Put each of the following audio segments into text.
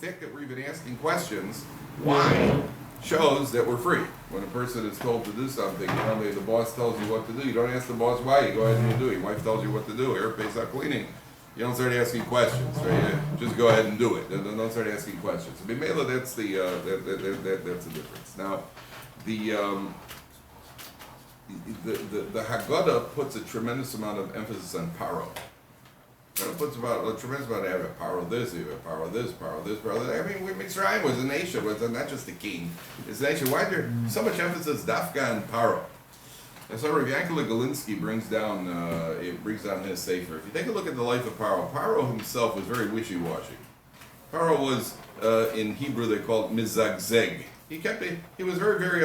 fact that we're even asking questions, why, shows that we're free. When a person is told to do something, the boss tells you what to do, you don't ask the boss why, you go ahead and you do it. Your wife tells you what to do, air pays out cleaning. You don't start asking questions, right? Just go ahead and do it. Don't start asking questions. So, B'meila, that's the difference. Now, the Hagadah puts a tremendous amount of emphasis on paro. It puts about a tremendous amount of paro this, paro this, paro this, paro this. I mean, Mitzrayim was a nation, was not just a king. It's a nation. Why is there so much emphasis dafka on paro? And so Rav Yankel Galinsky brings down his sefer. If you take a look at the life of Paro himself was very wishy-washy. Paro was, in Hebrew they call it mizagzeg. He was very, very,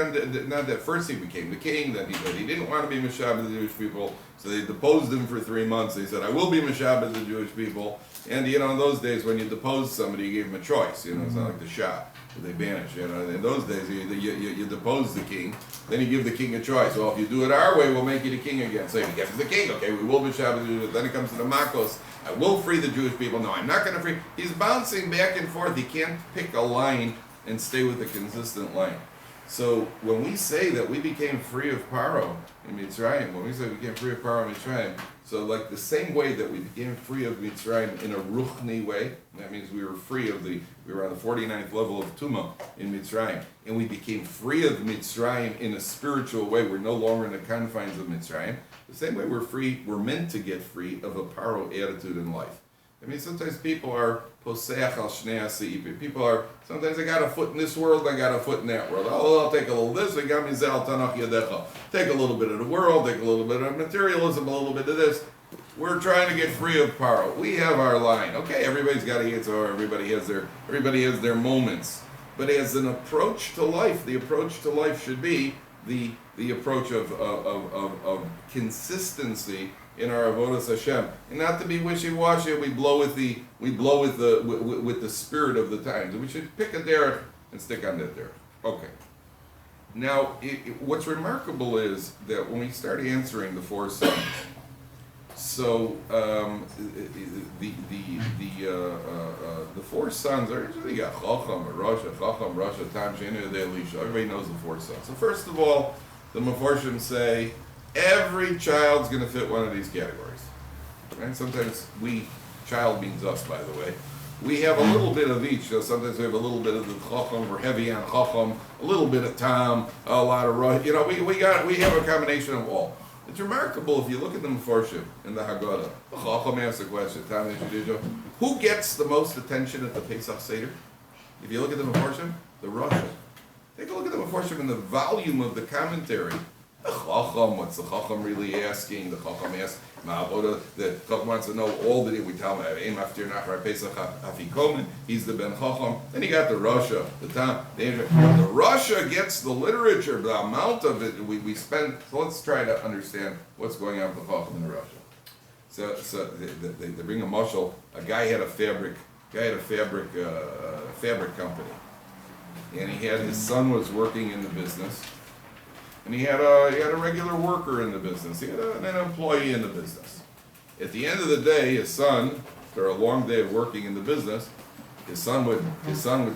not that first he became the king, then he didn't want to be Meshabed the Jewish people, so they deposed him for 3 months. They said, I will be Meshabed the Jewish people. And, in those days when you deposed somebody, you gave him a choice. It's not like the Shah. They banish. In those days, you depose the king, then you give the king a choice. Well, if you do it our way, we'll make you the king again. So if you get the king, okay, we will be Shabbat. Then it comes to the Makos. I will free the Jewish people. No, I'm not going to free. He's bouncing back and forth. He can't pick a line and stay with a consistent line. So when we say that we became free of Paro in Mitzrayim, when we say we became free of Paro in Mitzrayim, so like the same way that we became free of Mitzrayim in a Ruchni way, that means we were we were on the 49th level of Tumah in Mitzrayim, and we became free of Mitzrayim in a spiritual way. We're no longer in the confines of Mitzrayim. The same way we're meant to get free of a Paro attitude in life. I mean, sometimes people are poseach al shnei ha'seipim. People are, sometimes I got a foot in this world, I got a foot in that world. Oh, I'll take a little this, I got me zel tanach yadecha. Take a little bit of the world, take a little bit of materialism, a little bit of this. We're trying to get free of paro. We have our line. Okay, everybody's got a answer, everybody has their moments. But as an approach to life, the approach to life should be the approach of consistency in our avodas Hashem, and not to be wishy-washy. We blow with the spirit of the times. We should pick a derech and stick on that derech. Okay. Now, what's remarkable is that when we start answering the four sons, so the four sons are usually got Chacham, Rasha, Tam, Shena, Elisha. Everybody knows the four sons. So first of all, the Mefarshim say every child's going to fit one of these categories. Right? Sometimes child means us, by the way. We have a little bit of each. So sometimes we have a little bit of the Chacham, we're heavy on Chacham, a little bit of Tam, a lot of Rosh. We have a combination of all. It's remarkable if you look at the Mefarshim in the Hagadah. The Chacham asks the question, Tam, who gets the most attention at the Pesach Seder? If you look at the Mefarshim, the Rosh. Take a look at the Mefarshim and the volume of the commentary. The Chacham, what's the Chacham really asking? The Chacham asks, the Chacham wants to know all the we tell him, after Nachar Pesach Afikomen, he's the Ben Chacham. Then you got the Rasha, the Tam, the Rasha gets the literature, the amount of it we spend. So let's try to understand what's going on with the Chacham and the Rasha. So they bring a mashal. A guy had a fabric company, and his son was working in the business. And he had a regular worker in the business. He had an employee in the business. At the end of the day, his son, after a long day of working in the business, his son would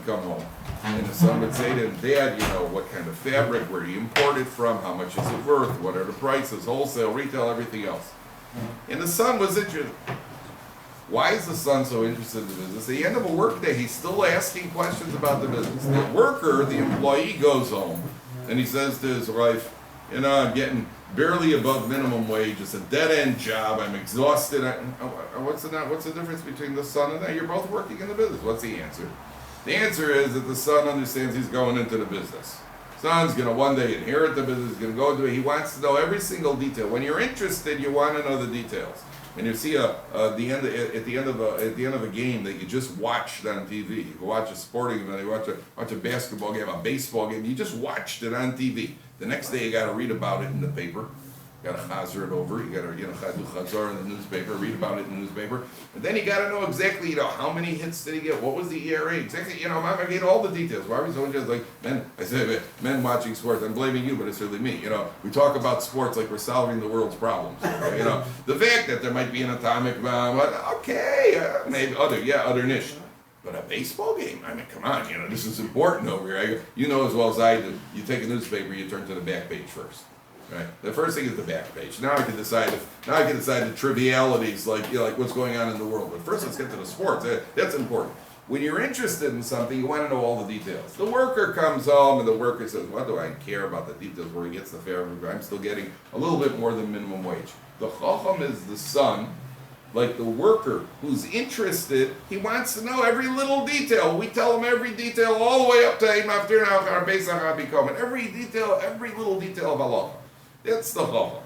come home, and his son would say to him, Dad, what kind of fabric, where do you import it from, how much is it worth, what are the prices, wholesale, retail, everything else. And the son was interested. Why is the son so interested in the business? At the end of a work day, he's still asking questions about the business. The worker, the employee, goes home. And he says to his wife, I'm getting barely above minimum wage. It's a dead-end job. I'm exhausted. What's the difference between the son and that? You're both working in the business. What's the answer? The answer is that the son understands he's going into the business. Son's going to one day inherit the business. He's going to go into it. He wants to know every single detail. When you're interested, you want to know the details. And you see at the end of a game that you just watched on TV. You go watch a sporting event, you watch a basketball game, a baseball game. You just watched it on TV. The next day you got to read about it in the paper. You got to chazer it over. You got to do chazar in the newspaper. Read about it in the newspaper. And then you got to know exactly how many hits did he get. What was the ERA exactly? I'm getting all the details. Why are we so just like men? I say men watching sports. I'm blaming you, but it's really me. We talk about sports like we're solving the world's problems. The fact that there might be an atomic bomb. Okay, maybe other niche. But a baseball game, I mean, come on, this is important over here. You know as well as I do, you take a newspaper, you turn to the back page first, right? The first thing is the back page. Now I can decide the trivialities, like what's going on in the world. But first, let's get to the sports. That's important. When you're interested in something, you want to know all the details. The worker comes home and the worker says, "What do I care about the details?" Where he gets the fare, I'm still getting a little bit more than minimum wage. The chacham is the son. Like the worker who's interested, he wants to know every little detail. We tell him every detail all the way up to Maftir Na'achar Pesach HaBikomen. Every detail, every little detail of halacha. That's the chacham.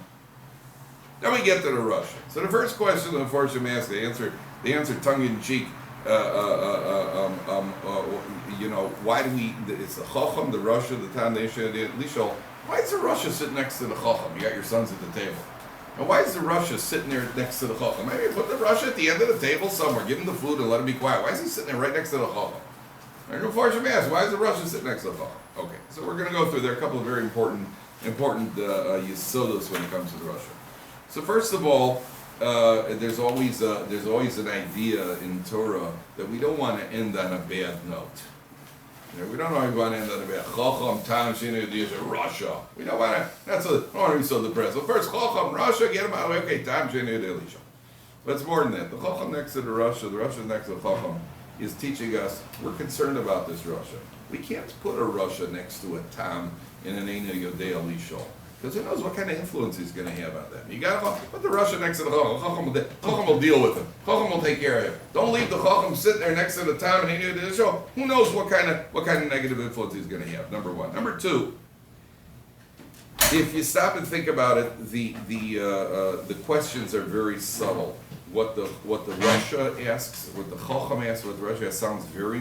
Then we get to the Russia. So the first question the Farshim asked, they answer tongue in cheek. Why do we? It's the chacham, the Russia, the Tam, the Lishol. Why is the Russia sitting next to the chacham? You got your sons at the table. And why is the Russia sitting there next to the chacham? Maybe put the Russia at the end of the table somewhere. Give him the food and let him be quiet. Why is he sitting there right next to the chacham? And the Farshim asked, why is the Russia sitting next to the chacham? Okay, so we're going to go through. There are a couple of very important yisodos when it comes to the Russia. So first of all, there's always an idea in Torah that we don't want to end on a bad note. We don't always want to end on a bad chacham tam shinu Russia. We don't want to. I don't want to be so depressed. So first chacham Russia, get him out of the way. Okay, tam shinu Elisha. But it's more than that. The chacham next to the Russia next to the chacham is teaching us we're concerned about this Russia. We can't put a Russia next to a tam in an Eina Yodei Elisha. Because who knows what kind of influence he's going to have on them. You got to put the Russia next to the Chacham. Chacham will deal with him. Chacham will take care of him. Don't leave the Chacham sitting there next to the Tam and he the show. Who knows what kind of negative influence he's going to have, number one. Number two, if you stop and think about it, the questions are very subtle. What the Russia asks, what the Chacham asks, what the Russia asks sounds very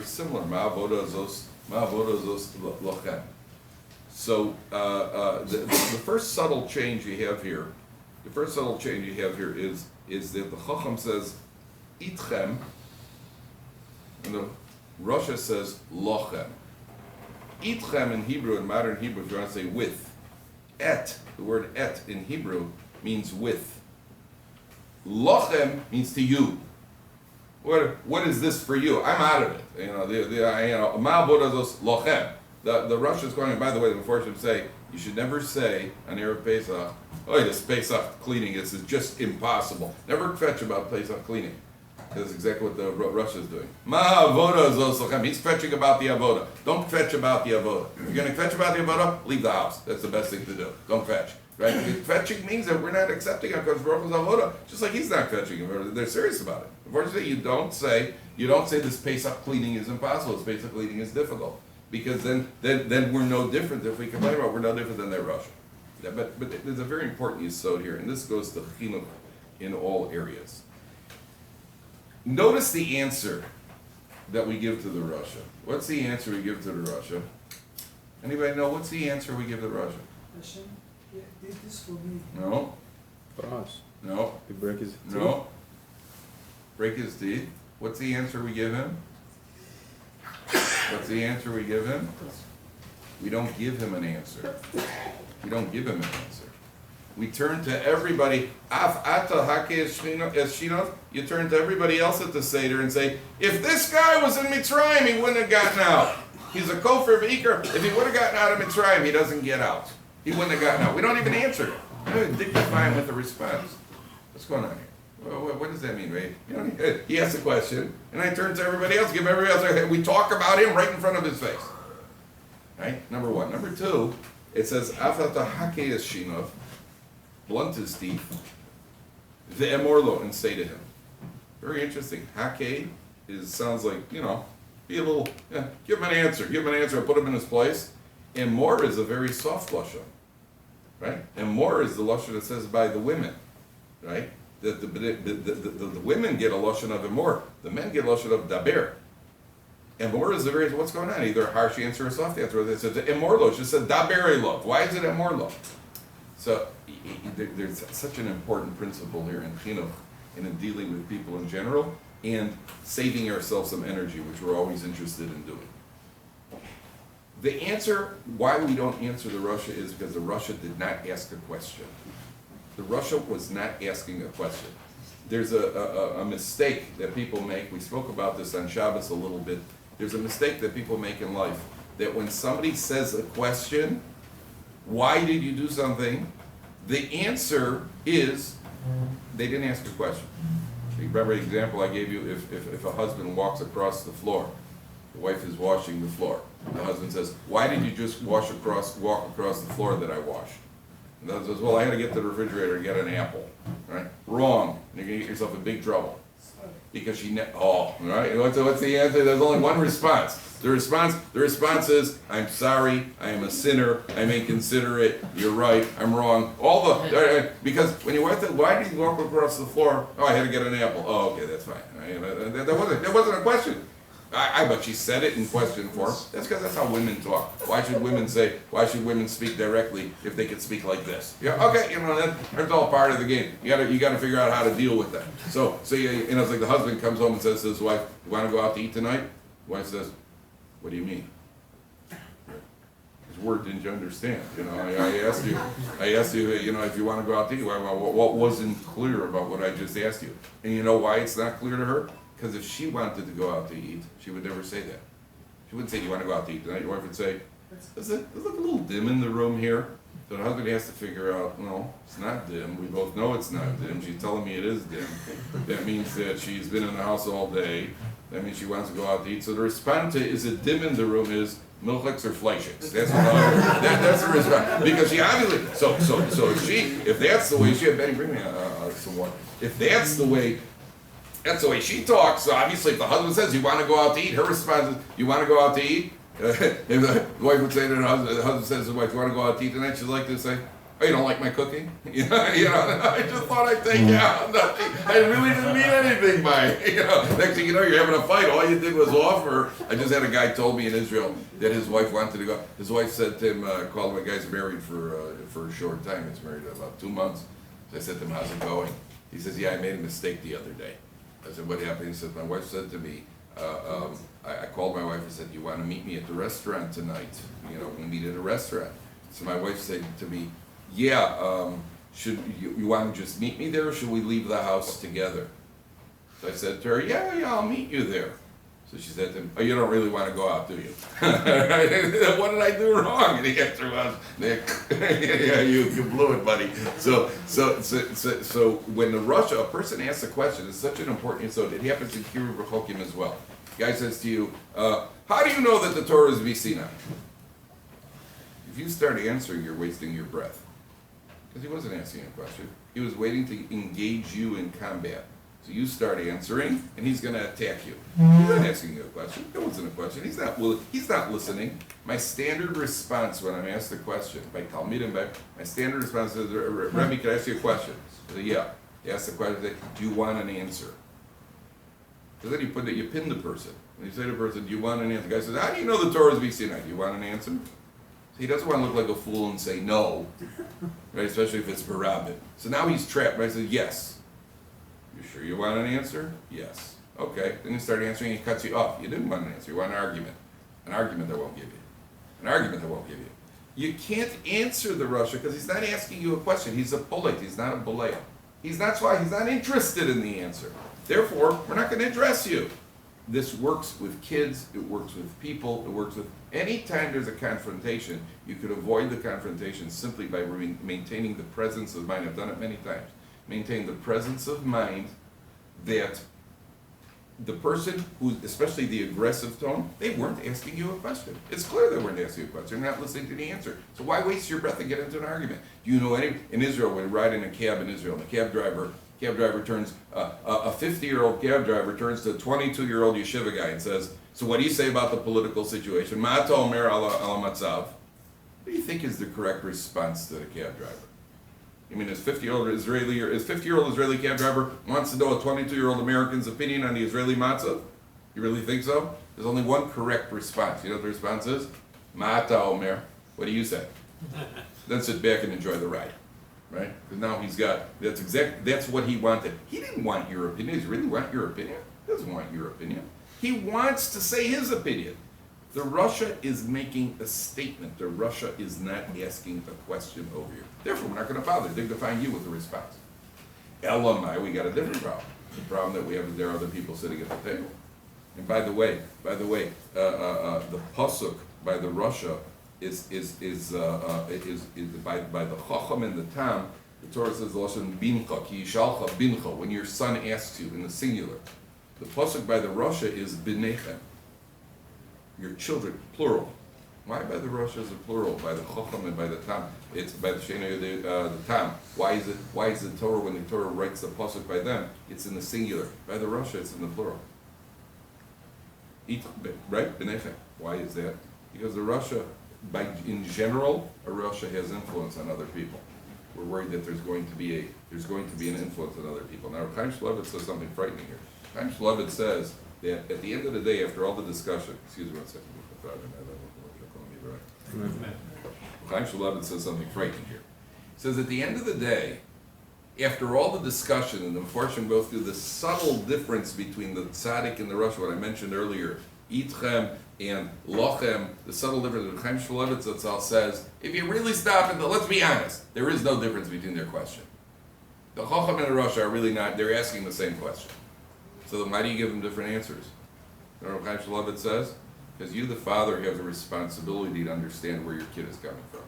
similar. Ma'avoda zos lochem. So the first subtle change you have here, is that the Chacham says itchem, and the Russia says lochem. Itchem in Hebrew, in modern Hebrew, if you want to say with, et, the word et in Hebrew means with. Lochem means to you. What is this for you? I'm out of it. Lochem. The Russians going, and by the way, the Meforshim say, you should never say on Erev Pesach, oh, this Pesach cleaning is just impossible. Never fetch about Pesach cleaning. That's exactly what the Russia's doing. He's fetching about the avoda. Don't fetch about the avoda. If you're going to fetch about the avoda, leave the house. That's the best thing to do. Don't fetch. Right? Fetching means that we're not accepting HaKadosh Baruch Hu's avoda, just like he's not fetching him. They're serious about it. Unfortunately, you don't say this Pesach cleaning is impossible. This Pesach cleaning is difficult. Because then we're no different. If we complain about it, we're no different than their Russia. But there's a very important yesod here, and this goes to chinuch in all areas. Notice the answer that we give to the Russia. What's the answer we give to the Russia? Anybody know what's the answer we give to Russia? Hashem, did this for me. No. For us. No. To break his teeth. No. Break his teeth. What's the answer we give him? What's the answer we give him? We don't give him an answer. We don't give him an answer. We turn to everybody. You turn to everybody else at the Seder and say, if this guy was in Mitzrayim, he wouldn't have gotten out. He's a kofar v'ikar. If he would have gotten out of Mitzrayim, he doesn't get out. He wouldn't have gotten out. We don't even answer it. We don't even dignify him with a response. What's going on here? What does that mean, right? He asks a question, and I turn to everybody else, give everybody else, we talk about him right in front of his face. Right? Number one. Number two, it says, Afata hake eshinov, blunt his teeth, ve'emorlo, and say to him. Very interesting. Hake sounds like, be a little, give him an answer, and put him in his place. And more is a very soft lashon, right? And more is the lashon that says by the women, right? That the women get a lashon of more, the men get a lashon of daber. And more is the very, what's going on? Either a harsh answer or a soft answer. It says emorlo, it just said daber love. Why is it emorlo? So there's such an important principle here in chinuch and in dealing with people in general and saving ourselves some energy, which we're always interested in doing. The answer why we don't answer the Russia is because the Russia did not ask a question. The Russia was not asking a question. there's a mistake that people make. We spoke about this on Shabbos a little bit. There's a mistake that people make in life, that when somebody says a question, why did you do something? The answer is, they didn't ask a question. You remember the example I gave you, if a husband walks across the floor, the wife is washing the floor. The husband says, why did you just walk across the floor that I washed? And the husband says, well, I had to get to the refrigerator and get an apple. Right? Wrong. You're going to get yourself in big trouble. Because right? What's the answer? There's only one response. The response is, I'm sorry, I am a sinner, I'm inconsiderate, you're right, I'm wrong. Because when you went to, why did you walk across the floor? Oh, I had to get an apple. Oh, okay, that's fine. That wasn't a question. But she said it in question form. That's because that's how women talk. Why should women speak directly if they could speak like this? Yeah, okay, that's all part of the game. You gotta figure out how to deal with that. So it's like the husband comes home and says to his wife, you wanna go out to eat tonight? The wife says, what do you mean? His word didn't you understand? I asked you, if you wanna go out to eat, what wasn't clear about what I just asked you? And you know why it's not clear to her? Because if she wanted to go out to eat, she would never say that. She wouldn't say, do you want to go out to eat tonight? Your wife would say, does it look a little dim in the room here? So the husband has to figure out, no, it's not dim. We both know it's not dim. She's telling me it is dim. That means that she's been in the house all day. That means she wants to go out to eat. So the response to, is it dim in the room, is milchiks or fleischiks. That's the response. Because she obviously, if that's the way she, Betty, bring me some water. If that's the way she talks. So obviously, if the husband says, you want to go out to eat, her response is, you want to go out to eat? If the wife would say to the husband says to the wife, you want to go out to eat tonight? She'd like to say, oh, you don't like my cooking? I just thought I'd take you out. I really didn't mean anything by it. Next thing you know, you're having a fight. All you did was offer. I just had a guy told me in Israel that his wife wanted to go. His wife said to him, called him, a guy's married for a short time. He's married about 2 months. So I said to him, how's it going? He says, yeah, I made a mistake the other day. I said, what happened? He said, my wife said to me, I called my wife and said, you want to meet me at the restaurant tonight? We meet at a restaurant. So my wife said to me, yeah, should you want to just meet me there, or should we leave the house together? So I said to her, yeah, I'll meet you there. So she said to him, oh, you don't really want to go out, do you? What did I do wrong? And the answer was, yeah, you blew it, buddy. So when a person asks a question, it's such an important, so it happens in Kiruv Rechokim as well. The guy says to you, how do you know that the Torah is Sinai? If you start answering, you're wasting your breath. Because he wasn't asking a question. He was waiting to engage you in combat. So you start answering, and he's going to attack you. He's not asking you a question. It wasn't a question. He's not listening. My standard response when I'm asked a question, by Talmidim, my standard response is, Rebbe, can I ask you a question? I say, yeah. You ask the question, do you want an answer? Because then you pin the person. When you say to the person, do you want an answer? The guy says, how do you know the Torah is Sinai? Do you want an answer? So he doesn't want to look like a fool and say no, right? Especially if it's Barabin. So now he's trapped. I said, yes. You sure you want an answer? Yes. Okay. Then you start answering, he cuts you off. You didn't want an answer. You want an argument. An argument that won't give you. An argument that won't give you. You can't answer the Russia because he's not asking you a question. He's a polite. He's not a bolea. He's not interested in the answer. Therefore, we're not going to address you. This works with kids. It works with people. It works with... Anytime there's a confrontation, you could avoid the confrontation simply by maintaining the presence of mind. I've done it many times. Maintain the presence of mind that the person who, especially the aggressive tone, they weren't asking you a question. It's clear they weren't asking you a question. They're not listening to the answer. So why waste your breath and get into an argument? Do you know in Israel, when you ride in a cab in Israel, and the cab driver turns, a 50-year-old cab driver turns to a 22-year-old yeshiva guy and says, so what do you say about the political situation? Ma'ata omer ala matzav. What do you think is the correct response to the cab driver? You mean his 50-year-old Israeli cab driver wants to know a 22-year-old American's opinion on the Israeli matzah? You really think so? There's only one correct response. You know what the response is? Ma'ata omer. What do you say? Then sit back and enjoy the ride. Right? Because now he's got, that's what he wanted. He didn't want your opinion. Does he really want your opinion? He doesn't want your opinion. He wants to say his opinion. The Russia is making a statement. The Russia is not asking a question over you. Therefore, we're not going to bother dignifying you with a response. Elamai, we got a different problem. The problem that we have is there are other people sitting at the table. And by the way, the pasuk by the Russia is by the Chacham and the Tam. The Torah says Lashon bincha ki yishalcha bincha, when your son asks you in the singular. The pasuk by the Russia is binechem, your children, plural. Why by the Russia is it plural? By the Chacham and by the Tam, it's by the Shena the Tam. Why is the Torah, when the Torah writes the pasuk by them, it's in the singular? By the Russia, it's in the plural. Right? Benechem. Why is that? Because the Russia, in general, a Russia has influence on other people. We're worried that there's going to be an influence on other people. Now, Chaim Shmulevitz says something frightening here. Chaim Shmulevitz says that at the end of the day, after all the discussion, excuse me one second. Chaim Shmulevitz says something frightening here. He says at the end of the day, after all the discussion, and the Mepharshim go through the subtle difference between the tzaddik and the Rosh, what I mentioned earlier, itchem and lochem, the subtle difference between Chaim Shmulevitz Zatzal says, if you really stop and let's be honest, there is no difference between their question. The Chacham and the Rosh are really not, they're asking the same question. So then why do you give them different answers? You know what Chaim Shmulevitz says? Because you, the father, have the responsibility to understand where your kid is coming from.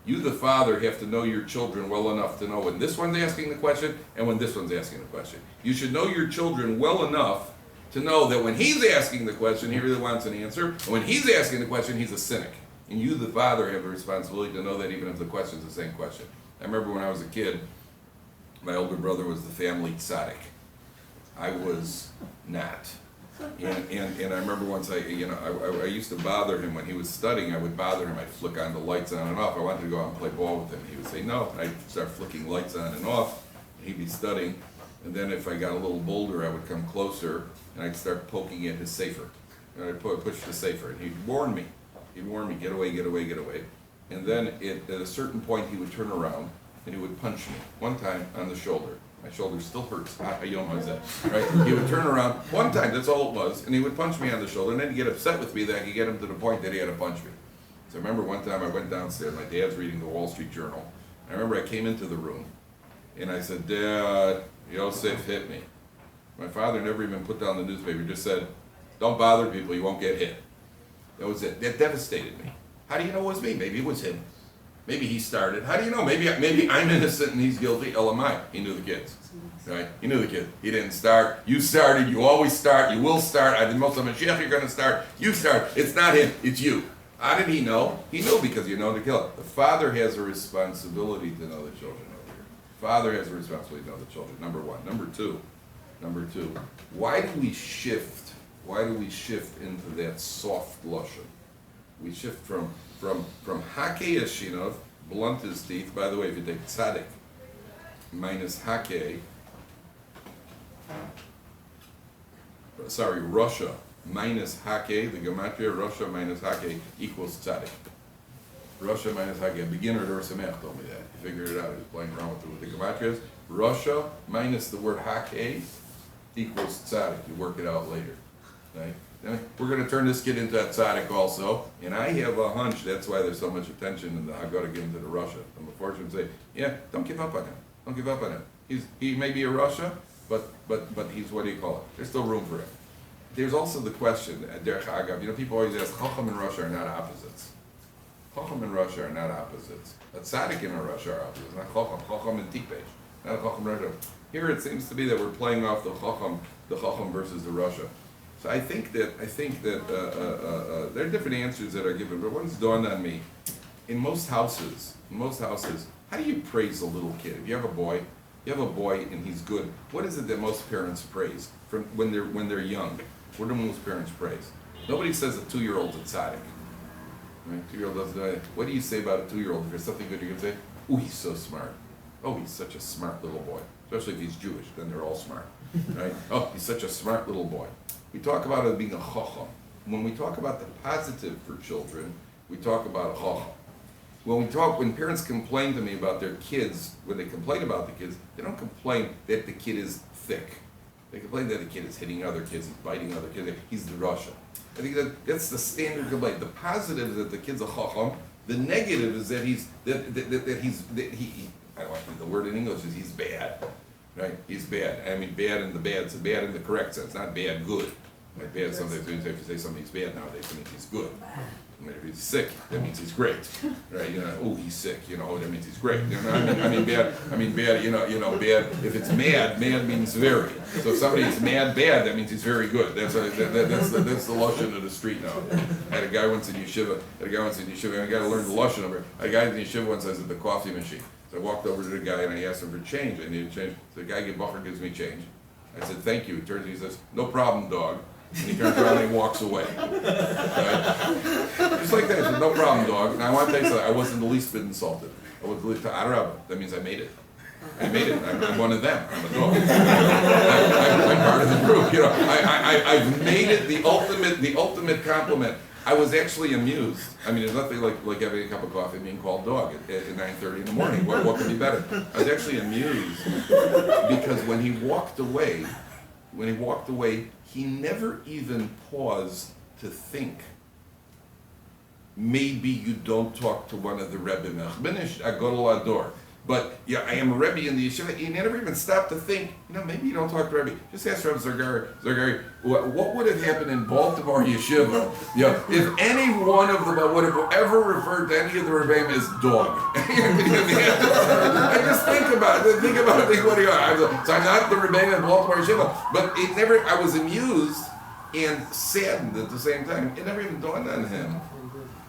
You, the father, have to know your children well enough to know when this one's asking the question and when this one's asking the question. You should know your children well enough to know that when he's asking the question, he really wants an answer, and when he's asking the question, he's a cynic. And you, the father, have the responsibility to know that even if the question's the same question. I remember when I was a kid, my older brother was the family tzaddik. I was not. And I remember once I used to bother him when he was studying. I would bother him. I'd flick on the lights on and off. I wanted to go out and play ball with him. He would say no. I'd start flicking lights on and off. He'd be studying. And then if I got a little bolder, I would come closer and I'd start poking at his safer. And I'd push the safer. And he'd warn me. He'd warn me, get away, get away, get away. And then at a certain point, he would turn around and he would punch me. One time on the shoulder. My shoulder still hurts. You don't know that, right? He would turn around one time, that's all it was, and he would punch me on the shoulder, and then he'd get upset with me that I could get him to the point that he had to punch me. So I remember one time I went downstairs, my dad's reading the Wall Street Journal. I remember I came into the room, and I said, Dad, Yosef hit me. My father never even put down the newspaper, he just said, don't bother people, you won't get hit. That was it. That devastated me. How do you know it was me? Maybe it was him. Maybe he started. How do you know? Maybe I'm innocent and he's guilty. Elamai. He knew the kids. Right? He knew the kids. He didn't start. You started. You always start. You will start. I did most of Mashiach. You're going to start. You start. It's not him. It's you. How did he know? He knew because you know to kill it. The father has a responsibility to know the children over here. Father has a responsibility to know the children. Number one. Number two. Why do we shift? Why do we shift into that soft lashon? We shift from Hake Yashinov, blunt his teeth. By the way, if you take tzaddik minus Hake, Russia minus Hake, the gematria Russia minus Hake equals tzaddik. Russia minus Hake. A beginner at Or Sameach told me that. He figured it out. He was playing around with the gematrias. Russia minus the word Hake equals tzaddik. You work it out later. Right? We're going to turn this kid into a tzaddik also, and I have a hunch that's why there's so much attention in the Hagadah given to the Russia. And the fortune say, yeah, don't give up on him. Don't give up on him. He may be a Russia, but he's, what do you call it? There's still room for him. There's also the question, Derech Agav, people always ask, Chacham and Russia are not opposites. Chacham and Russia are not opposites. A tzaddik and a Russia are opposites, not Chacham and Tipesh, not Chacham and Russia. Here it seems to be that we're playing off the Chacham versus the Russia. So I think that there are different answers that are given, but one's dawned on me. In most houses, how do you praise a little kid? If you have a boy and he's good, what is it that most parents praise from when they're young? What do most parents praise? Nobody says a 2-year-old's a tzaddik. Right? 2-year-old doesn't know it. What do you say about a 2-year-old? If there's something good, you can say, "Oh, he's so smart. Oh, he's such a smart little boy." Especially if he's Jewish, then they're all smart, right? Oh, he's such a smart little boy. We talk about it being a chacham. When we talk about the positive for children, we talk about a chacham. When parents complain to me about their kids, when they complain about the kids, they don't complain that the kid is thick. They complain that the kid is hitting other kids, he's biting other kids, he's the Russia. I think that's the standard complaint. The positive is that the kid's a chacham. The negative is that he I don't want to use the word in English, is he's bad. right? He's bad. I mean, bad in the bad in the correct sense, not bad good. Like bad sometimes if you say something's bad nowadays, it means he's good. I mean, if he's sick, that means he's great, right? You know, oh, he's sick, you know, that means he's great. You know, I mean, bad, you know, bad. If it's mad means very. So if somebody's mad, bad, that means he's very good. That's the lashon of the street now. I had a guy once in yeshiva. I got to learn the lashon of it. A guy in yeshiva once says at the coffee machine. So I walked over to the guy and I asked him for change. I needed change. So the guy gives me change. I said, thank you. He turns to me and says, no problem, dog. And he turns around and he walks away. Right? Just like that. He said, no problem, dog. Now I want to tell you something. I wasn't the least bit insulted. I wasn't the least bit. That means I made it. I made it. I'm one of them. I'm a dog. I'm part of the group. You know, I've made it the ultimate compliment. I was actually amused. I mean, there's nothing like having a cup of coffee and being called dog at 9:30 in the morning. What could be better? I was actually amused because when he walked away, he never even paused to think. Maybe you don't talk to one of the Rebbe. But yeah, I am a Rebbe in the yeshiva. He never even stopped to think, maybe you don't talk to Rebbe. Just ask Reb Zargari, what would have happened in Baltimore yeshiva if any one of them would have ever referred to any of the Rebbeim as dog? I just think about it. What do you are? So I'm not the Rebbeim in Baltimore yeshiva. But it never, I was amused and saddened at the same time. It never even dawned on him.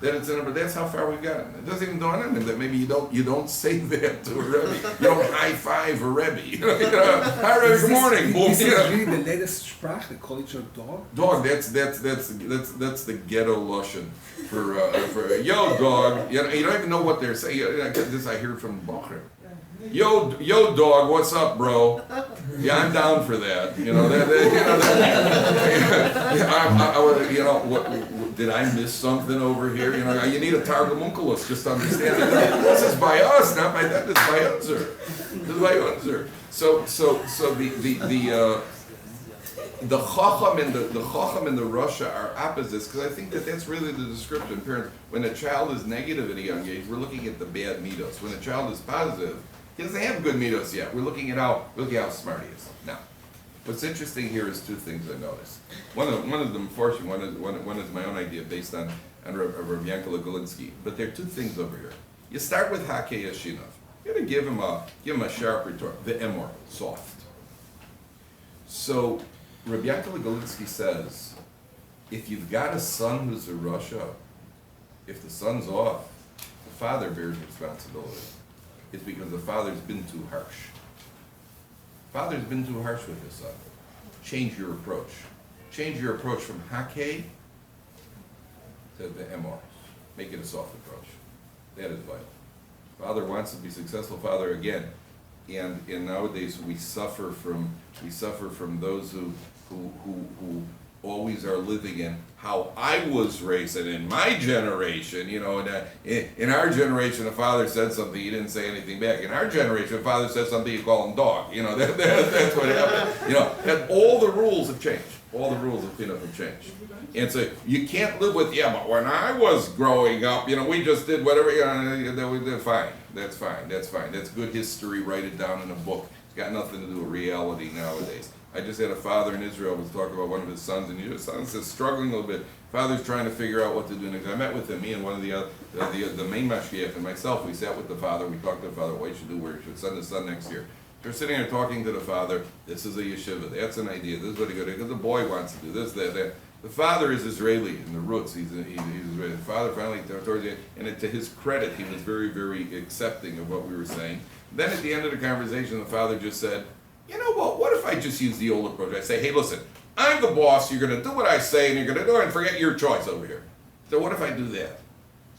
But that's how far we've gotten. It doesn't even dawn on him that maybe you don't say that to a Rebbe. You don't high five a Rebbe. Hi Rebbe, good morning. Is this really the latest sprach? They call each other dog? Dog. That's the ghetto lashon for yo dog. You don't even know what they're saying. This I hear from Bacher. Yo dog, what's up, bro? Yeah, I'm down for that. Did I miss something over here? You need a Targumunculus just to understand it. This is by us, not by them. This is by Unzer. So the Chacham and the Rasha are opposites because I think that's really the description. Parents, when a child is negative at a young age, we're looking at the bad midos. When a child is positive, he doesn't have good midos yet. We're looking at how smart he is. Now, what's interesting here is two things I noticed. One of them, unfortunately, one is my own idea based on Rabbi Yankel Golinsky. But there are two things over here. You start with Hakei Yashinov. You're going to give him a sharp retort. The emor, soft. So Rabbi Yankel Golinsky says, if you've got a son who's a Rasha, if the son's off, the father bears responsibility. It's because the father's been too harsh. Father's been too harsh with his son. Change your approach. Change your approach from Hakei to the Emor. Make it a soft approach. That is vital. Father wants to be successful. Father again. And nowadays we suffer from those who always are living in how I was raised, and in my generation, in our generation, a father said something, he didn't say anything back. In our generation, a father said something, you call him dog. That's what happened. And all the rules have changed. All the rules of cleanup have changed. And so you can't live with, but when I was growing up, we just did whatever, fine. That's fine. That's good history. Write it down in a book. It's got nothing to do with reality nowadays. I just had a father in Israel was talking about one of his sons, and his son is struggling a little bit. Father's trying to figure out what to do next. I met with him, me and one of the main mashgiach and myself. We sat with the father. We talked to the father what he should do, where he should send his son next year. We're sitting there talking to the father. This is a yeshiva. That's an idea. This is what he got. Because the boy wants to do this, that. The father is Israeli in the roots. He's Israeli. The father finally, towards the end, and to his credit, he was very, very accepting of what we were saying. Then at the end of the conversation, the father just said, what if I just use the old approach? I say, hey, listen, I'm the boss. You're going to do what I say, and you're going to do it, and forget your choice over here. So what if I do that?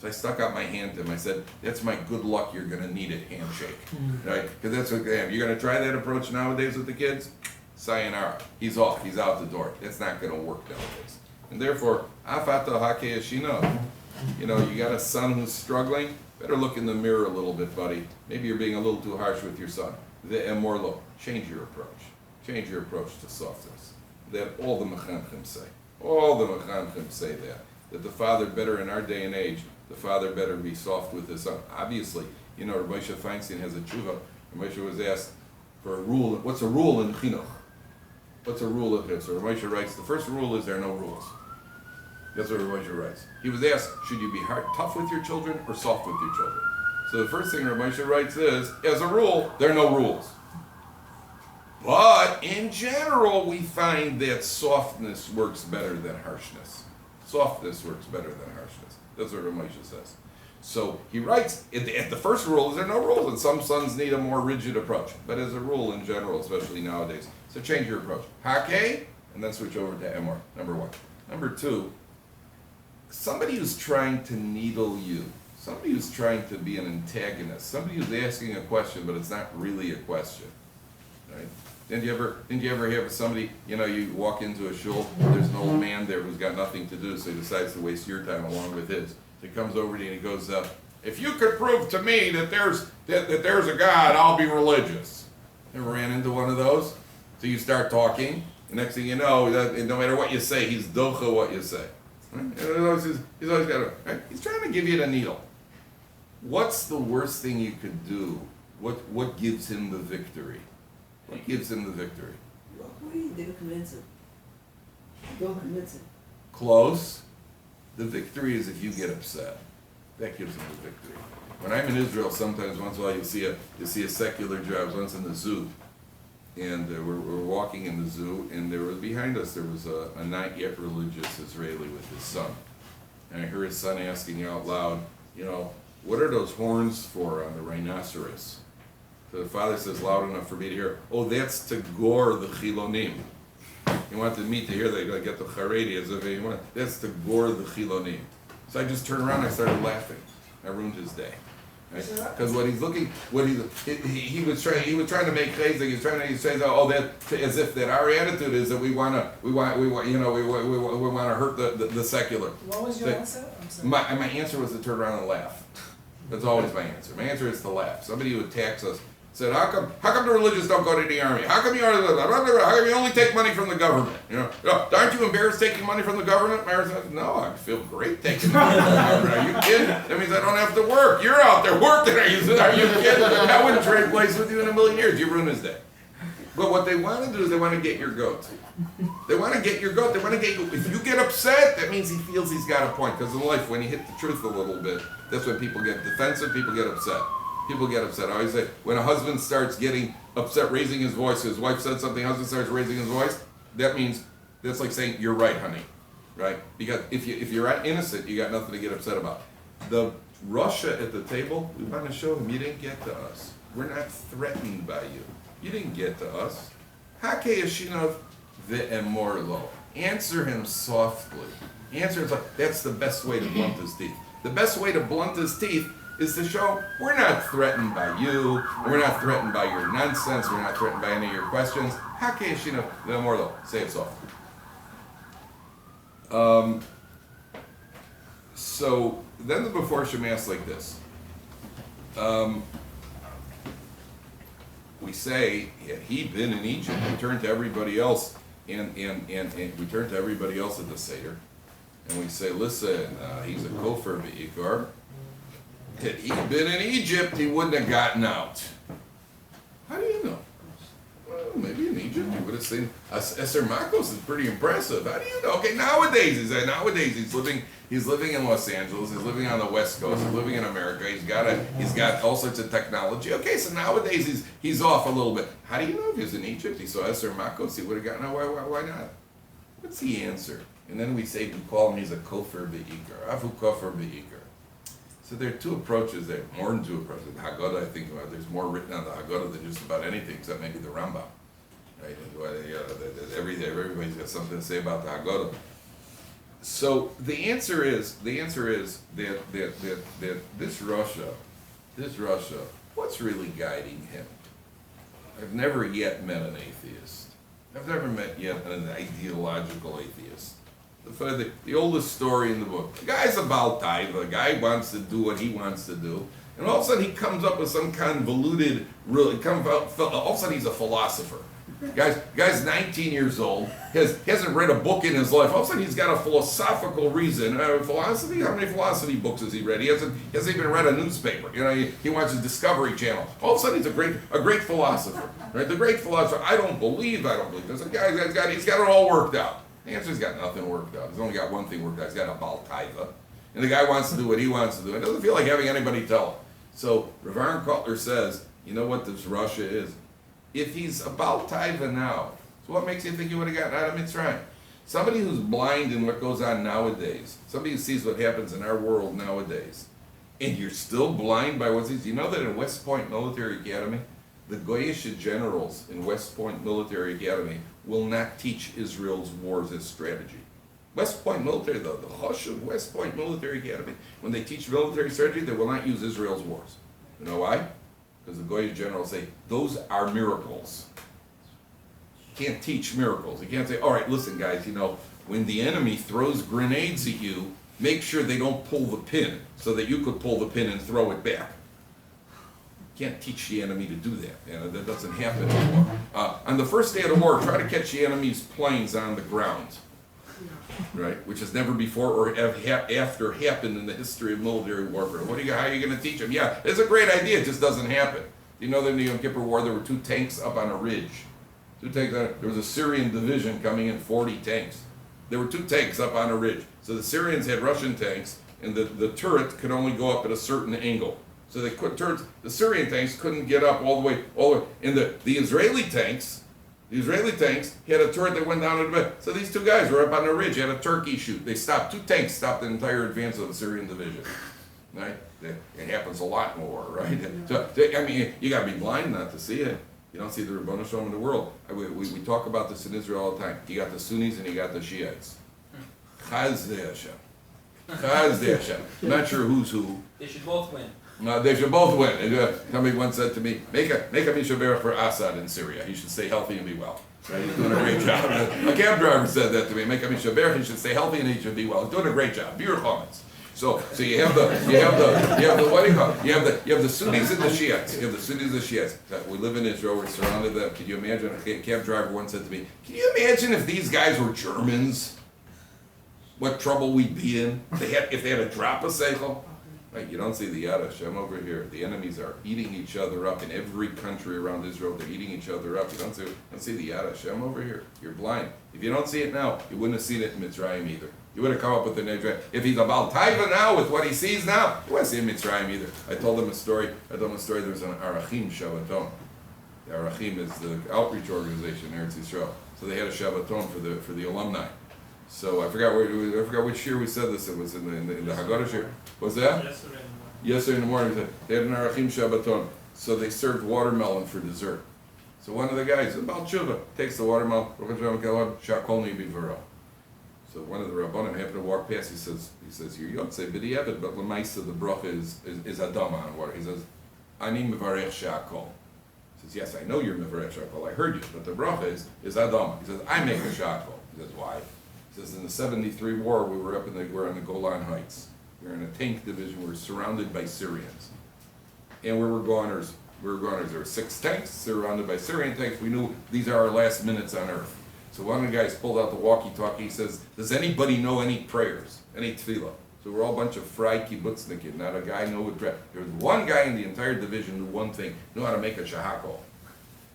So I stuck out my hand to him. I said, that's my good luck. You're going to need it handshake. Right? Because that's what you're going to try that approach nowadays with the kids? Sayonara. He's off. He's out the door. That's not going to work nowadays. And therefore, afata hakei yashino. You got a son who's struggling. Better look in the mirror a little bit, buddy. Maybe you're being a little too harsh with your son. The emorlo. Change your approach. Change your approach to softness. That all the mechanchim say. All the mechanchim say that the father better in our day and age, the father better be soft with his son. Obviously, Rav Moshe Feinstein has a tshuva. Rav Moshe was asked, for a rule. What's a rule in chinuch? What's a rule of this? So Ramosha writes, the first rule is there are no rules. That's what Ramosha writes. He was asked, should you be tough with your children or soft with your children? So the first thing Ramosha writes is, as a rule, there are no rules. But in general, we find that softness works better than harshness. Softness works better than harshness. That's what Ramosha says. So he writes, at the first rule is there are no rules, and some sons need a more rigid approach. But as a rule in general, especially nowadays, so change your approach. Hake, and then switch over to Emor, number one. Number two, somebody who's trying to needle you, somebody who's trying to be an antagonist, somebody who's asking a question, but it's not really a question, right? Didn't you ever have somebody, you walk into a shul, there's an old man there who's got nothing to do, so he decides to waste your time along with his. So he comes over to you and he goes, if you could prove to me that there's a God, I'll be religious. Ever ran into one of those? So you start talking, and next thing you know, no matter what you say, he's docha what you say. Right? And he's always got right? He's trying to give you the needle. What's the worst thing you could do? What gives him the victory? What gives him the victory? Don't convince him. Don't convince him. Close. The victory is if you get upset. That gives him the victory. When I'm in Israel, sometimes once in a while you see a secular Jew. I was once in the zoo, and we're walking in the zoo, and behind us there was a not yet religious Israeli with his son, and I heard his son asking out loud, what are those horns for on the rhinoceros? So the father says loud enough for me to hear, oh, that's to gore the chilonim. He wanted me to hear that, I get the charedi as if he wanted, that's to gore the chilonim. So I just turned around and I started laughing. I ruined his day. Because he was trying to make chesed. He was trying to say that as if that our attitude is that we want to hurt the secular. What was your answer? I'm sorry. My answer was to turn around and laugh. That's always my answer. My answer is to laugh. Somebody who attacks us said, how come the religious don't go to the army? How come you only take money from the government? Aren't you embarrassed taking money from the government? Mary says, no, I feel great taking money from the government. Are you kidding? That means I don't have to work. You're out there working. Are you kidding? I wouldn't trade place with you in a million years. You ruin his day. But what they want to do is they want to get your goat. They want to get your goat. They want to get you. If you get upset, that means he feels he's got a point. Because in life, when you hit the truth a little bit, that's when people get defensive, people get upset. People get upset. I always say, when a husband starts getting upset, raising his voice, his wife said something, husband starts raising his voice, that means, that's like saying, you're right, honey. Right? Because if you're innocent, you got nothing to get upset about. The Russia at the table, we want to show him, you didn't get to us. We're not threatened by you. You didn't get to us. Hake Yashinov ve'emorlo. Answer him softly. Answer him softly. That's the best way to blunt his teeth. The best way to blunt his teeth is to show we're not threatened by you, we're not threatened by your nonsense, we're not threatened by any of your questions. Hake Yashinov ve'emorlo. Say it softly. So then the before Shem asks like this. We say, had he been in Egypt, we turn to everybody else, and we turn to everybody else at the Seder, and we say, listen, he's a kofar be'ikar. Had he been in Egypt, he wouldn't have gotten out. How do you know? Well, maybe in Egypt he would have seen, Eser Makos is pretty impressive. How do you know? Okay, nowadays he's living in Los Angeles, he's living on the West Coast, he's living in America, he's got all sorts of technology. Okay, so nowadays he's off a little bit. How do you know if he was in Egypt, he saw Eser Makos, he would have gotten out? Why not? What's the answer? And then we say, we call him, he's a kofar be'ikar. Afu kofar be'ikar. So there are two approaches there, more than two approaches. The Hagadah, I think there's more written on the Hagadah than just about anything, except maybe the Rambam. Right? Everybody's got something to say about the Hagadah. So the answer is that this Russia, what's really guiding him? I've never yet met an atheist. I've never met yet an ideological atheist. The oldest story in the book. The guy's about tithe. The guy wants to do what he wants to do. And all of a sudden he comes up with some convoluted, all of a sudden he's a philosopher. Guy's 19 years old, hasn't read a book in his life. All of a sudden he's got a philosophical reason. Philosophy? How many philosophy books has he read? He hasn't even read a newspaper. He watches Discovery Channel. All of a sudden he's a great philosopher. Right? The great philosopher. I don't believe. There's a guy he's got it all worked out. The answer's got nothing worked out. He's only got one thing worked out. He's got a Baal Taiva. And the guy wants to do what he wants to do. It doesn't feel like having anybody tell him. So Rav Aaron Kotler says, you know what this Russia is? If he's a Baal Taiva now, so what makes you think he would have gotten out of Mitzrayim? Somebody who's blind in what goes on nowadays, somebody who sees what happens in our world nowadays, and you're still blind by what's easy. You know that in West Point Military Academy, the Goyish generals in West Point Military Academy will not teach Israel's wars as strategy. West Point Military, the hush of West Point Military Academy, when they teach military strategy, they will not use Israel's wars. You know why? Because the Goyish generals say, those are miracles. You can't teach miracles. You can't say, all right, listen guys, when the enemy throws grenades at you, make sure they don't pull the pin so that you could pull the pin and throw it back. You can't teach the enemy to do that. That doesn't happen anymore. On the first day of the war, try to catch the enemy's planes on the ground. Right, which has never before or after happened in the history of military warfare. How are you going to teach them? Yeah, it's a great idea. It just doesn't happen. You know that in the Yom Kippur War there were 2 tanks up on a ridge. There was a Syrian division coming in, 40 tanks. There were 2 tanks up on a ridge. So the Syrians had Russian tanks, and the turret could only go up at a certain angle. So the Syrian tanks couldn't get up all the way. And the Israeli tanks had a turret that went down to the bed. So these 2 guys were up on the ridge, had a turkey shoot. They stopped, 2 tanks stopped the entire advance of the Syrian division. Right? It happens a lot more, right? So, you gotta be blind not to see it. You don't see the Rabbanu Shalom in the world. We talk about this in Israel all the time. You got the Sunnis and you got the Shiites. Chaz Hashem. I'm not sure who's who. They should both win. They should both win. And, somebody once said to me, make a Mishaber for Assad in Syria. He should stay healthy and be well. Right? He's doing a great job. A cab driver said that to me. Make a Mishaber, he should stay healthy and he should be well. He's doing a great job. Be your comments. So you have the what do you call it? You have the Sunnis and the Shiites. You have the Sunnis and the Shiites. We live in Israel. We're surrounded by them. Can you imagine? A cab driver once said to me, "Can you imagine if these guys were Germans? What trouble we'd be in if they had a drop of seichel." Right, you don't see the Yad Hashem over here. The enemies are eating each other up in every country around Israel. They're eating each other up. You don't see the Yad Hashem over here. You're blind. If you don't see it now, you wouldn't have seen it in Mitzrayim either. You would have come up with the name. If he's a Baal Taiva now with what he sees now, you wouldn't see him in Mitzrayim either. I told him a story. There's an Arachim Shabbaton. The Arachim is the outreach organization in Eretz Yisrael. So they had a Shabbaton for the alumni. So I forgot which year we said this. It was in the Hagadah year. Was that? Yesterday in the morning. They had an Arachim Shabbaton. So they served watermelon for dessert. So one of the guys, Baal Tshuva, takes the watermelon. Shakolni bivaro. So one of the Rabbanim happened to walk past. He says, "You're Yotzei b'diavad, but l'maisa the bracha is adama on water." He says, "Ani mevarech shakol." He says, "Yes, I know you're mevarech shakol. I heard you, but the bracha is adama." He says, "I make a shakol." He says, "Why?" He says, "In the '73 war, we're on the Golan Heights. We were in a tank division. We were surrounded by Syrians, and we were goners. There were 6 tanks surrounded by Syrian tanks. We knew these are our last minutes on earth." So one of the guys pulled out the walkie-talkie. He says, "Does anybody know any prayers, any tefillah?" So we're all a bunch of fry kibbutznikim. Not a guy knew what prayer. There was one guy in the entire division who knew one thing: knew how to make a shahakol.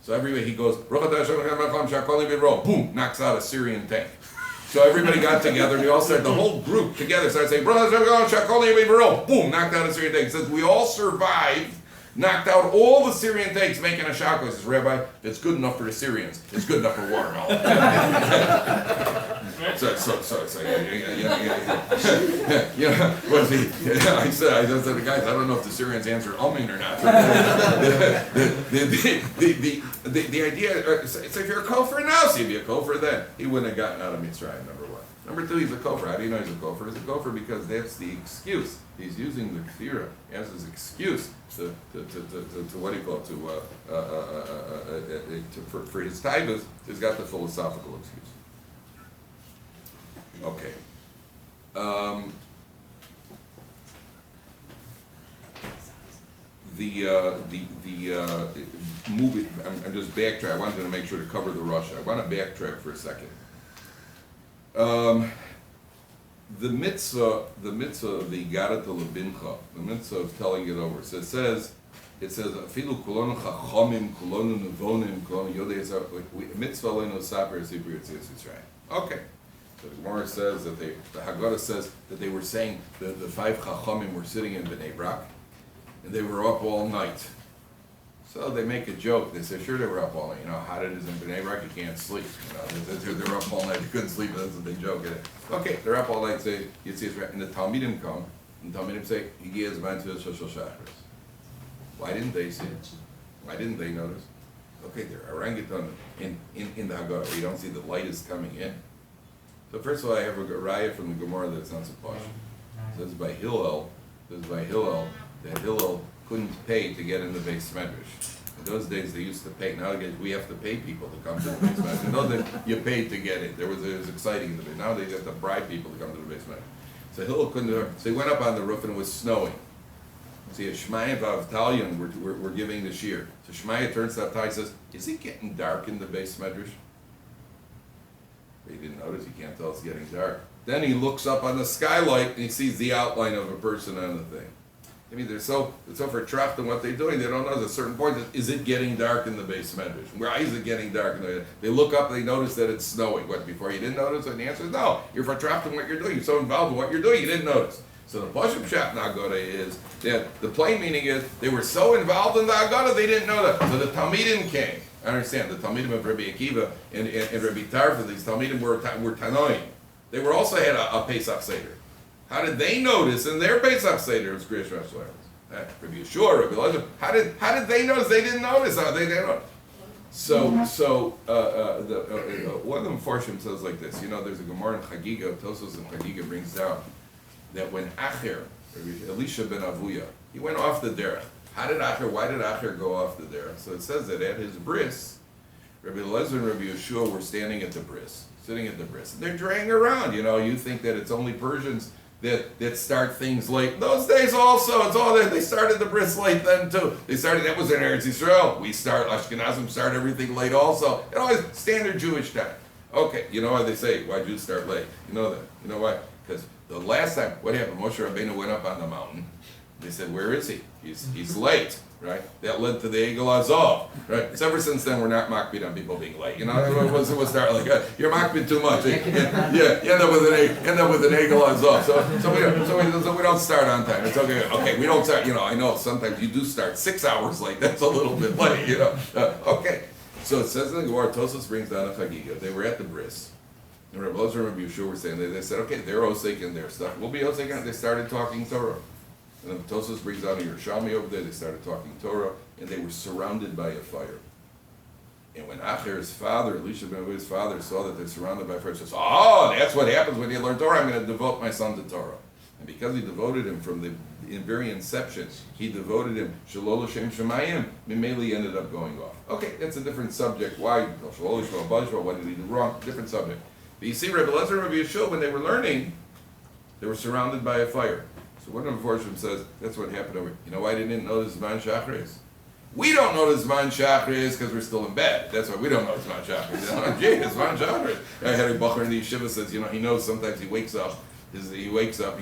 So everybody he goes, boom, knocks out a Syrian tank. So everybody got together. And they all started. The whole group together started saying, boom, knocked out a Syrian tank. He says we all survived. Knocked out all the Syrian tanks making a shako. He says, "Rabbi, if it's good enough for the Syrians, it's good enough for watermelon." I said to the guys, I don't know if the Syrians answered Amen or not. The idea, so if you're a kofar now, see if you're a kofar then. He wouldn't have gotten out of Mitzrayim, number 1. Number 2, he's a kofar. How do you know he's a kofar? He's a kofar because that's the excuse. He's using the kfira as his excuse to what do you call it, for his taivas. He's got the philosophical excuse. Okay. move it. I'm just backtrack. I wanted to make sure to cover the Russia. I want to backtrack for a second. The mitzvah of the Hagadah to Lebincha, the mitzvah of telling it over. So it says, Afilu kulonu chachamim, kulonu nevonim, kulonu yodei mitzvah leinu saper sipur yitzis Yisrael. Okay. So the Gemara says that the Hagadah says that they were saying that the five chachamim were sitting in Bnei Brak, and they were up all night. So they make a joke. They say, sure, they were up all night. You know, how it is in Bnei Brak, you can't sleep. You know, they're up all night. You couldn't sleep. That's a big joke. Okay, they're up all night. Say, you see, and the Talmidim come, and the Talmidim say, Higiyah Zman Tefillah Shel Shachris. Why didn't they see it? Why didn't they notice? Okay, they're orangutan in the Hagadah, where you don't see the light is coming in. So first of all, I have a raya from the Gemara that's not so posh. It says by Hillel, that Hillel couldn't pay to get in the Beis Medrash. In those days, they used to pay. Nowadays, we have to pay people to come to the Beis Medrash. In those days, you paid to get in. It was exciting in the Beis. Nowadays, you have to bribe people to come to the Beis Medrash. So Hillel couldn't. So he went up on the roof and it was snowing. See, a Shmaya and Avtalion were giving the shear. So Shmaya turns to Avtalion and says, "Is it getting dark in the Beis Medrash?" He didn't notice. He can't tell it's getting dark. Then he looks up on the skylight and he sees the outline of a person on the thing. I mean, they're so vertrapped in what they're doing. They don't know at a certain point, is it getting dark in the Beis Medrash? Why is it getting dark? They look up, they notice that it's snowing. What, before you didn't notice? And the answer is no. You're vertrapped in what you're doing. You're so involved in what you're doing, you didn't notice. So the Pashup Pshat in the Hagadah is that the plain meaning is they were so involved in the Hagadah they didn't know that. So the Talmidim came. I understand the Talmidim of Rabbi Akiva and Rabbi Tarfa, these Talmidim were Tanoim. They were also had a Pesach Seder. How did they notice in their Pesach Seder it was Kriyash Rashi? Rabbi Yeshua, Rabbi Elijah. How did they notice? They didn't notice. They didn't know. So one of the Mepharshim says like this. You know, there's a Gemara in Chagiga, Tosos and Chagiga brings down that when Acher, Elisha ben Avuya, he went off the derech. Why did Acher go off the derech? So it says that at his bris, Rabbi Eliezer and Rabbi Yeshua were standing at the bris, sitting at the bris. And they're draying around, you know, you think that it's only Persians that start things late. Those days also, it's all that they started the bris late then too. That was in Eretz Yisrael. Ashkenazim start everything late also. It always standard Jewish time. Okay, you know why they say, why Jews start late? You know that. You know why? Because the last time, what happened? Moshe Rabbeinu went up on the mountain. They said, where is he? He's late, right? That led to the Egel Azov, right? So ever since then, we're not makbid on people being late. You know, it was start like, you're makbid too much. You end up with an Egel Azov. So we don't start on time. It's okay. Okay, we don't start. You know, I know sometimes you do start 6 hours late. That's a little bit late. You know. Okay. So it says in the Gemara, Tosos brings down a Chagiga. They were at the bris. And Rabbi Elazar and Rabbi Yeshua were saying, they said, okay, they're osek in their stuff. We'll be osek on. They started talking Torah. And then Tosos brings down a Yerushalmi over there. They started talking Torah, and they were surrounded by a fire. And when Acher's father, Elisha ben Avuya's father, saw that they're surrounded by fire, he says, oh, that's what happens when you learn Torah. I'm going to devote my son to Torah. And because he devoted him from the very inception, he devoted him Shalol Hashem Shemayim, Mimeli ended up going off. Okay, that's a different subject. Why? Shalol Hashem, what did he do wrong? Different subject. But you see, Rabbi Elazar and Rabbi Yeshua, when they were learning, they were surrounded by a fire. So one of the Mepharshim says, that's what happened over. You know why they didn't know the Zman Shachris? We don't know the Zman Shachris because we're still in bed. That's why we don't know the Zman Shachris. Gee, it's Zman Shachris. I had a Bacher in the yeshiva says, you know, he knows sometimes he wakes up, he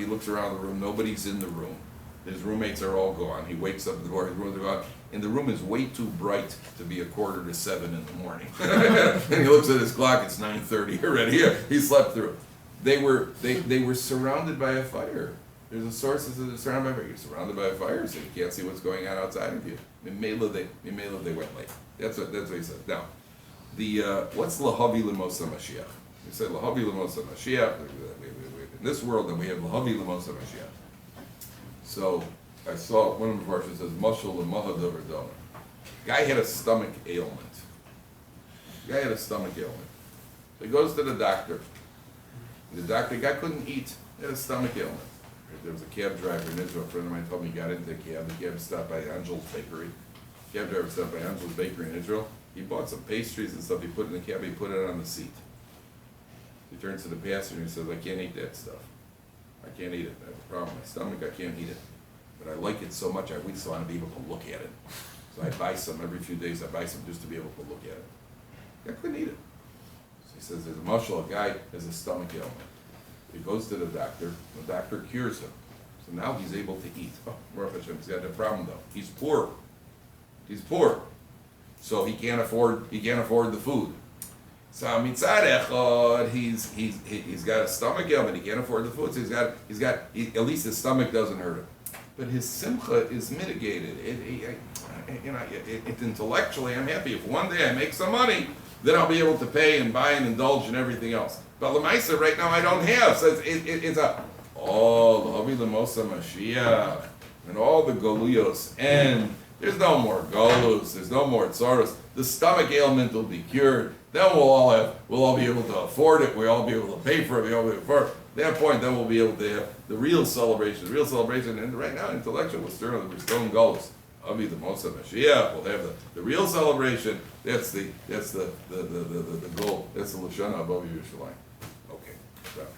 looks around the room, nobody's in the room. His roommates are all gone. He wakes up at the door, his roommates are gone. And the room is way too bright to be 6:45 in the morning. And he looks at his clock, it's 9:30 already. He slept through. They were surrounded by a fire. There's a source that says they're surrounded by a fire. You're surrounded by a fire, so you can't see what's going on outside of you. Mimela they went late. That's what he said. Now, what's Lahavi Lemosa Mashiach? We say Lahavi Lemosa Mashiach. In this world, then we have Lahavi Lemosa Mashiach. So I saw one of the verses says Mashal Lemahadav Dona. Guy had a stomach ailment. So he goes to the doctor. The guy couldn't eat. He had a stomach ailment. There was a cab driver in Israel. A friend of mine told me he got into the cab. The cab stopped by Angel's Bakery. Cab driver stopped by Angel's Bakery in Israel. He bought some pastries and stuff. He put it in the cab. He put it on the seat. He turns to the passenger and he says, I can't eat that stuff. I can't eat it. I have a problem with my stomach. I can't eat it. But I like it so much, I just want to be able to look at it. So I buy some every few days. I buy some just to be able to look at it. I couldn't eat it. So he says, there's a muscle, a guy has a stomach ailment. He goes to the doctor cures him. So now he's able to eat. Oh, Baruch Hashem, he's got a problem though. He's poor. He's poor. So he can't afford the food. So mitzad echad, he's got a stomach ailment. He can't afford the food. So at least his stomach doesn't hurt him. But his simcha is mitigated. It intellectually, I'm happy. If one day I make some money, then I'll be able to pay and buy and indulge and everything else. But Lamaisa right now I don't have. So it's a Lavi Lamosa Mashiach and all the Goluyos, and there's no more Golus, there's no more Tzoros. The stomach ailment will be cured. Then we'll all be able to afford it. We'll all be able to pay for it. We'll all be able to afford it. At that point, then we'll be able to have the real celebration. And right now, intellectual, we're still in Golus. Avi the Mosa Mashiach. We'll have the real celebration. That's the goal. That's the Lashana of Avi Yerushalayim. Okay. Stop.